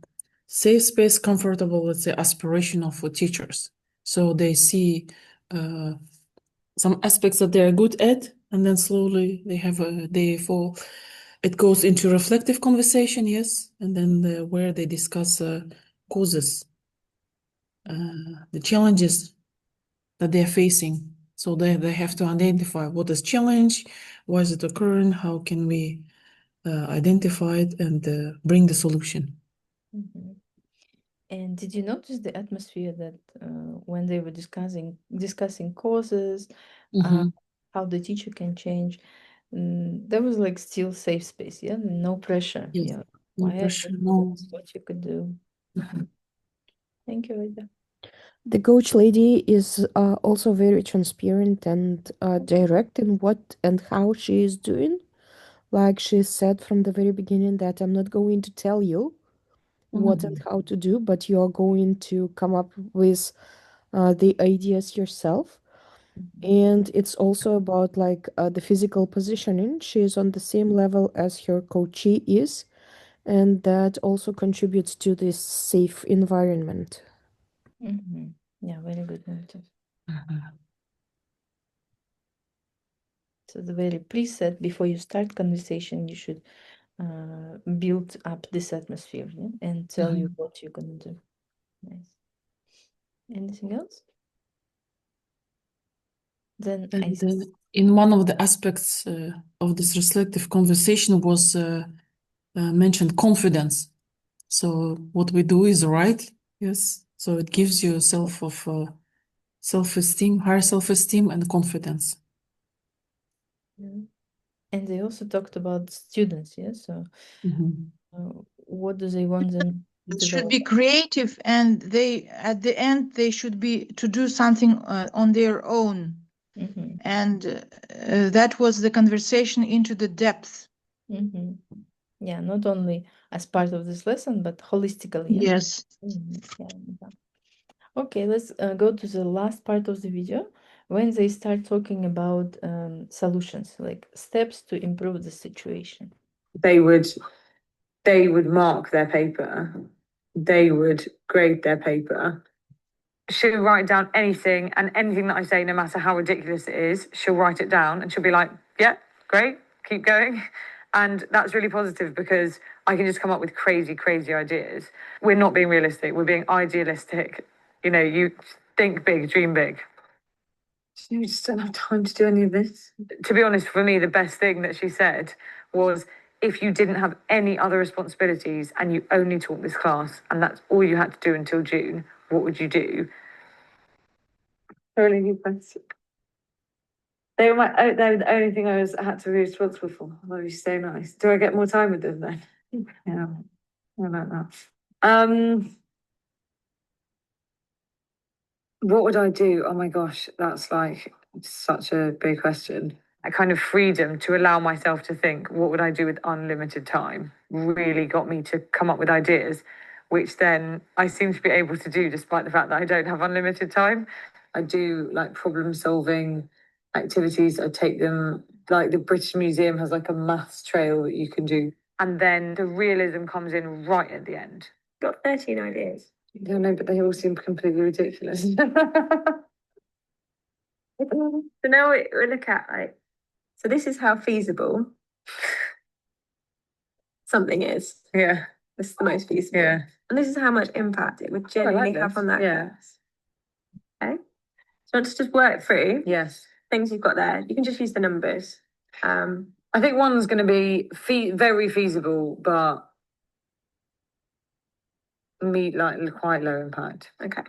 Speaker 3: safe space, comfortable, let's say, aspirational for teachers. So they see some aspects that they are good at, and then slowly they fall. It goes into reflective conversation, yes, and then where they discuss causes, the challenges that they're facing. So they have to identify what is challenge, why is it occurring, how can we identify it and bring the solution.
Speaker 2: And did you notice the atmosphere that when they were discussing causes, how the teacher can change, there was like still safe space, yeah, no pressure.
Speaker 3: Yes.
Speaker 2: Yeah,
Speaker 3: No
Speaker 2: why
Speaker 3: pressure, no.
Speaker 2: what you could do. Thank you, Ida.
Speaker 4: The coach lady is also very transparent and direct in what and how she is doing. Like she said from the very beginning that I'm not going to tell you what and how to do, but you're going to come up with the ideas yourself. And it's also about like the physical positioning. She is on the same level as her coachee is, and that also contributes to this safe environment.
Speaker 2: Yeah, very good notice. So the very preset before you start conversation, you should build up this atmosphere, yeah? And tell you what you're gonna do. Nice. Anything else? Then
Speaker 3: in one of the aspects of this reflective conversation was mentioned confidence. So what we do is right, yes. So it gives you a self-esteem, higher self-esteem and confidence.
Speaker 2: And they also talked about students, yeah. So what do they want them to
Speaker 11: It should
Speaker 2: develop?
Speaker 11: be creative, and they at the end they should be to do something on their own. And that was the conversation into the depth.
Speaker 2: Yeah, not only as part of this lesson, but holistically. Yeah?
Speaker 11: Yes.
Speaker 2: Yeah. Okay, let's go to the last part of the video when they start talking about solutions, like steps to improve the situation.
Speaker 10: They would mark their paper. They would grade their paper. She'll write down anything, and anything that I say, no matter how ridiculous it is, she'll write it down and she'll be like, yeah, great, keep going. And that's really positive because I can just come up with crazy, crazy ideas. We're not being realistic, we're being idealistic. You know, you think big, dream big. You just don't have time to do any of this. To be honest, for me, the best thing that she said was, if you didn't have any other responsibilities and you only taught this class and that's all you had to do until June, what would you do? Really good question. They were the only thing I had to be responsible for. That was so nice. Do I get more time with them then? Yeah, I like that. What would I do? Oh my gosh, that's like such a big question. A kind of freedom to allow myself to think, what would I do with unlimited time? Really got me to come up with ideas, which then I seem to be able to do despite the fact that I don't have unlimited time. I do like problem solving activities. I take them, like the British Museum has like a maths trail that you can do. And then the realism comes in right at the end. Got 13 ideas. Yeah, no, but they all seem completely ridiculous.
Speaker 9: So now we look at like, so this is how feasible something is.
Speaker 10: Yeah,
Speaker 9: This is the most feasible.
Speaker 10: yeah.
Speaker 9: And this is how much impact it would
Speaker 10: I
Speaker 9: genuinely
Speaker 10: like
Speaker 9: have
Speaker 10: this.
Speaker 9: on that
Speaker 10: Yeah.
Speaker 9: class. Okay. So let's just work through
Speaker 10: Yes.
Speaker 9: things you've got there. You can just use the numbers.
Speaker 10: I think one's going to be very feasible, but like quite low impact.
Speaker 9: Okay.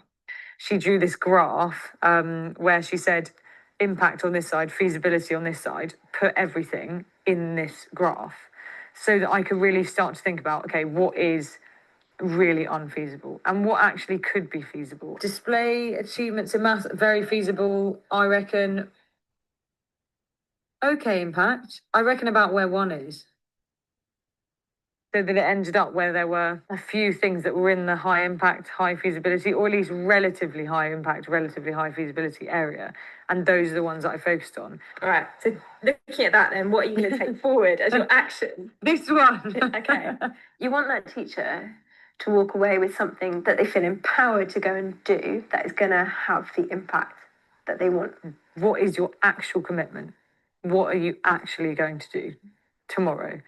Speaker 10: She drew this graph where she said impact on this side, feasibility on this side, put everything in this graph so that I could really start to think about, okay, what is really unfeasible and what actually could be feasible. Display achievements in maths, very feasible, I reckon. Okay, impact, I reckon about where one is. So that it ended up where there were a few things that were in the high impact, high feasibility, or at least relatively high impact, relatively high feasibility area. And those are the ones that I focused on.
Speaker 9: All right. So looking at that, then, what are you going to take forward as your action?
Speaker 10: This one.
Speaker 9: Okay. You want that teacher to walk away with something that they feel empowered to go and do that is going to have the impact that they want.
Speaker 10: What is your actual commitment? What are you actually going to do tomorrow?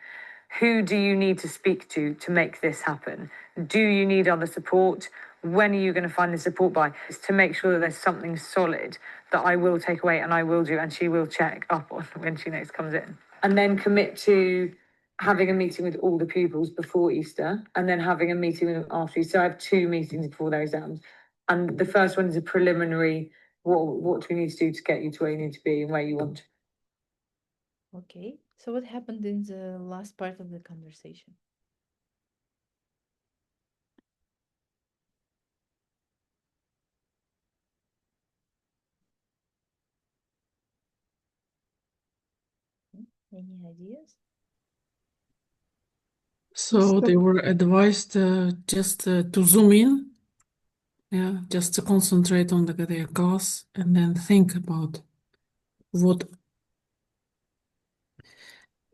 Speaker 10: Who do you need to speak to make this happen? Do you need other support? When are you going to find the support by? It's to make sure that there's something solid that I will take away and I will do and she will check up on when she next comes in. And then commit to having a meeting with all the pupils before Easter and then having a meeting with them after Easter. So I have 2 meetings before their exams. And the first one is a preliminary, what do we need to do to get you to where you need to be and where you want to.
Speaker 2: Okay, so what happened in the last part of the conversation? Any ideas?
Speaker 3: So they were advised just to zoom in, yeah, just to concentrate on their class and then think about what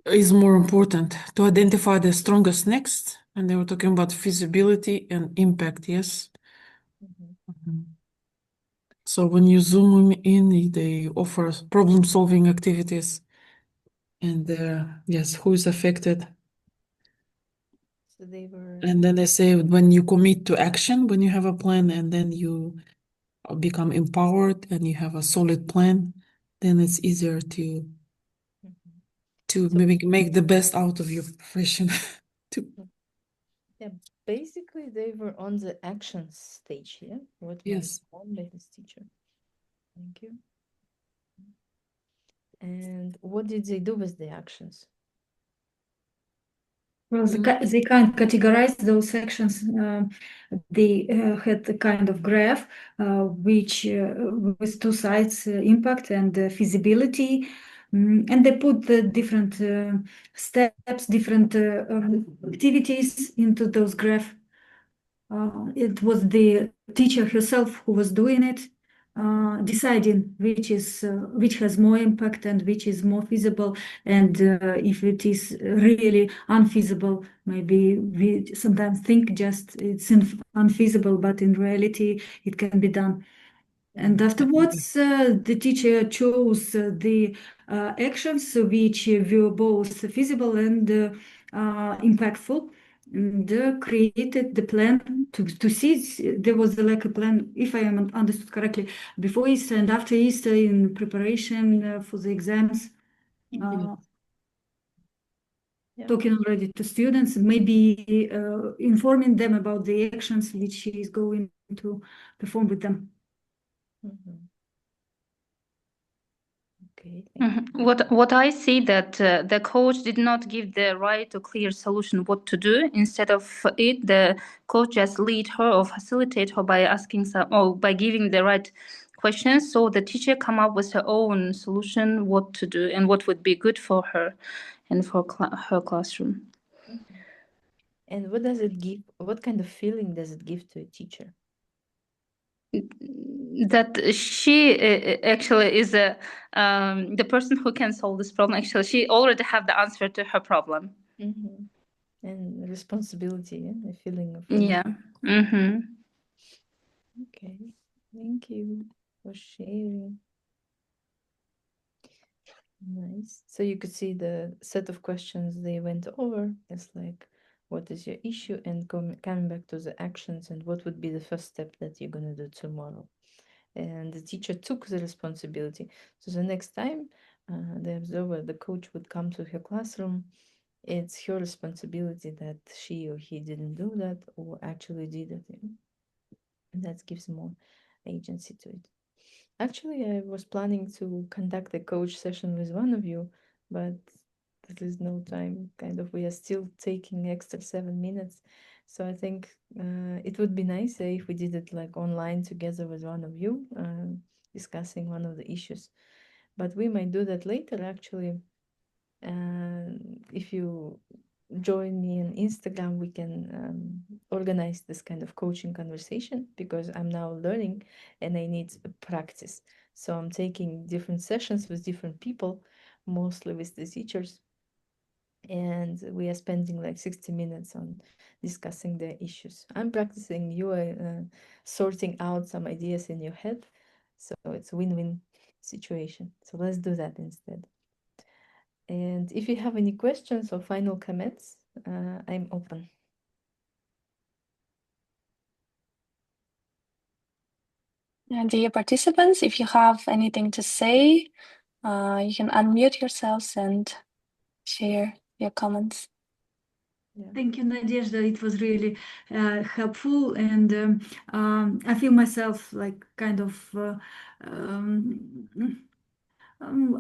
Speaker 3: is more important to identify the strongest next. And they were talking about feasibility and impact, yes. So when you zoom in, they offer problem-solving activities and yes, who is affected.
Speaker 2: So they were.
Speaker 3: And then they say when you commit to action, when you have a plan and then you become empowered and you have a solid plan, then it's easier to maybe make the best out of your profession.
Speaker 2: Yeah, basically they were on the action stage here. What
Speaker 3: Yes.
Speaker 2: was done by this teacher. Thank you. And what did they do with the actions?
Speaker 5: Well, they kind of categorized those actions. They had a kind of graph, which with 2 sides, impact and feasibility. And they put the different steps, different activities into those graphs. It was the teacher herself who was doing it, deciding which has more impact and which is more feasible. And if it is really unfeasible, maybe we sometimes think just it's unfeasible, but in reality it can be done. And afterwards, the teacher chose the actions which were both feasible and impactful, and created the plan to see. There was like a plan, if I am understood correctly, before Easter and after Easter in preparation for the exams. Talking already to students, maybe informing them about the actions which she is going to perform with them.
Speaker 2: Okay.
Speaker 7: What I see that the coach did not give the right or clear solution what to do. Instead of it, the coach just lead her or facilitate her by asking by giving the right questions. So the teacher come up with her own solution what to do and what would be good for her and for her classroom.
Speaker 2: And what does it give? What kind of feeling does it give to a teacher?
Speaker 7: That she actually is the person who can solve this problem. Actually, she already have the answer to her problem.
Speaker 2: And responsibility, a feeling of
Speaker 7: yeah.
Speaker 2: Okay, thank you for sharing. Nice. So you could see the set of questions they went over. It's like, what is your issue? And coming back to the actions and what would be the first step that you're going to do tomorrow. And the teacher took the responsibility. So the next time the observer, the coach would come to her classroom, it's her responsibility that she or he didn't do that or actually did it. And that gives more agency to it. Actually, I was planning to conduct a coach session with one of you, but there is no time. Kind of, we are still taking extra 7 minutes. So I think it would be nice if we did it like online together with one of you, discussing one of the issues. But we might do that later, actually. If you join me on Instagram, we can organize this kind of coaching conversation because I'm now learning and I need practice. So I'm taking different sessions with different people, mostly with the teachers. And we are spending like 60 minutes on discussing the issues. I'm practicing, you are sorting out some ideas in your head. So it's a win-win situation. So let's do that instead. And if you have any questions or final comments, I'm open.
Speaker 1: And dear participants, if you have anything to say, you can unmute yourselves and share your comments.
Speaker 2: Yeah.
Speaker 5: Thank you, Nadezhda. It was really helpful, and I feel myself like kind of.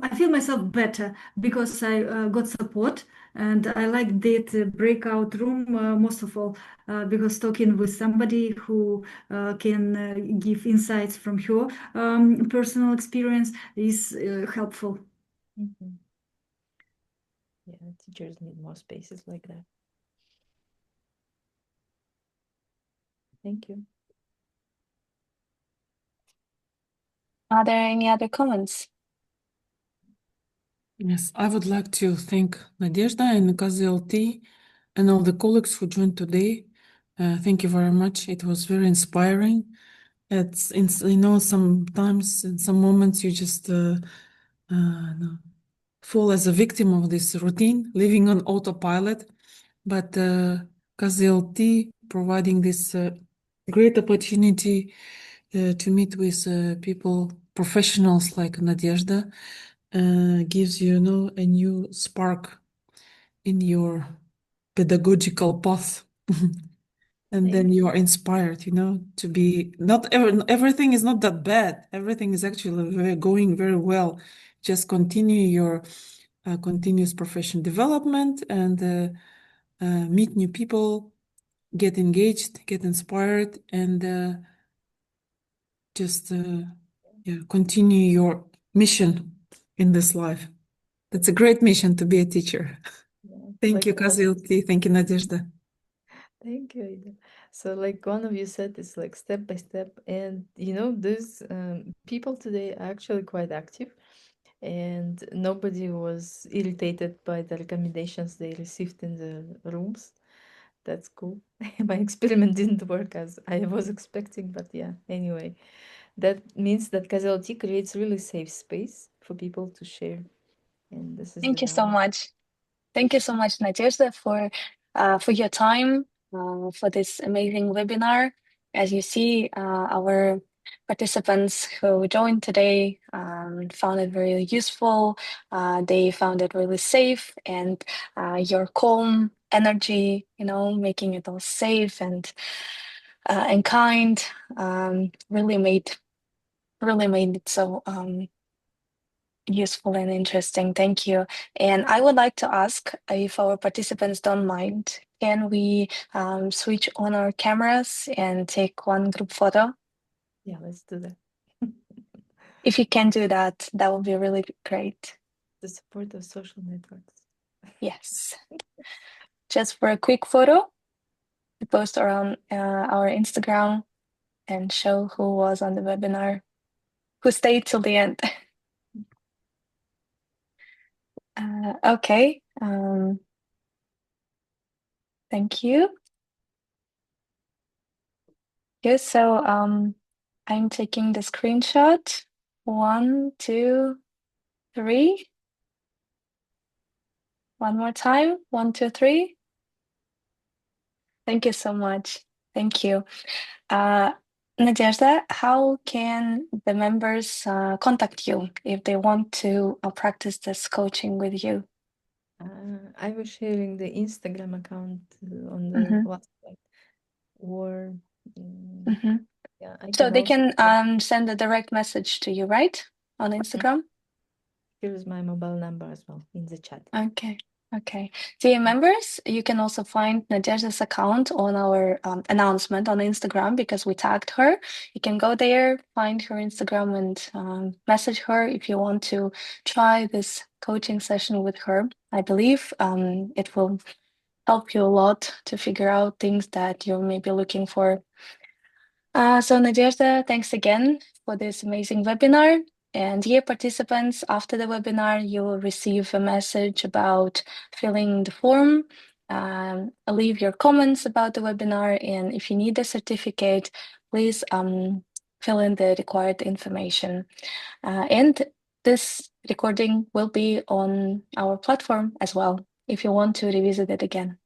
Speaker 5: I feel myself better because I got support, and I like that breakout room most of all because talking with somebody who can give insights from her personal experience is helpful.
Speaker 2: Mm-hmm. Yeah, teachers need more spaces like that. Thank you.
Speaker 1: Are there any other comments?
Speaker 3: Yes, I would like to thank Nadezhda and KZLT and all the colleagues who joined today. Thank you very much. It was very inspiring. Sometimes in some moments you just fall as a victim of this routine, living on autopilot. But KZLT providing this great opportunity to meet with people, professionals like Nadezhda, gives you, a new spark in your pedagogical path. And then you are inspired, to be everything is not that bad. Everything is actually going very well. Just continue your continuous professional development and meet new people, get engaged, get inspired, and just continue your mission in this life. That's a great mission to be a teacher.
Speaker 2: Yeah.
Speaker 3: Thank
Speaker 2: Like
Speaker 3: you, KZLT. Thank you, Nadezhda.
Speaker 2: Thank you, Ida. So like one of you said, it's like step by step. And these people today are actually quite active and nobody was irritated by the recommendations they received in the rooms. That's cool. My experiment didn't work as I was expecting, but yeah, anyway. That means that KZLT creates really safe space for people to share. And this is the
Speaker 1: Thank you so
Speaker 2: value.
Speaker 1: much. Thank you so much, Nadezhda, for your time, for this amazing webinar. As you see, our participants who joined today found it very useful. They found it really safe, and your calm energy, making it all safe and kind, really made it so useful and interesting. Thank you. And I would like to ask if our participants don't mind, can we switch on our cameras and take one group photo?
Speaker 2: Yeah, let's do that.
Speaker 1: If you can do that, that would be really great.
Speaker 2: The support of social networks.
Speaker 1: Yes. Just for a quick photo to post around our Instagram and show who was on the webinar, who stayed till the end. Okay. Thank you. Yes, so I'm taking the screenshot. 1, 2, 3. One more time. 1, 2, 3. Thank you so much. Thank you. Nadezhda, how can the members contact you if they want to practice this coaching with you?
Speaker 2: I was sharing the Instagram account on the website, or yeah, I
Speaker 1: So
Speaker 2: can
Speaker 1: they
Speaker 2: also
Speaker 1: can send a direct message to you, right? On Instagram?
Speaker 2: here's my mobile number as well in the chat.
Speaker 1: Okay. Okay. Dear members, you can also find Nadezhda's account on our announcement on Instagram because we tagged her. You can go there, find her Instagram, and message her if you want to try this coaching session with her. I believe it will help you a lot to figure out things that you may be looking for. So Nadezhda, thanks again for this amazing webinar. And dear participants, after the webinar, you will receive a message about filling the form. Leave your comments about the webinar, and if you need a certificate, please fill in the required information. And this recording will be on our platform as well, if you want to revisit it again.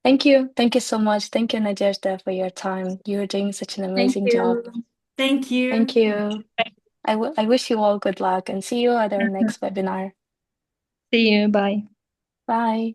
Speaker 1: Thank you. Thank you so much. Thank you, Nadezhda, for your time. You're doing such an amazing job.
Speaker 5: Thank you.
Speaker 1: Thank you. I wish you all good luck and see you at our next webinar.
Speaker 7: See you. Bye.
Speaker 1: Bye.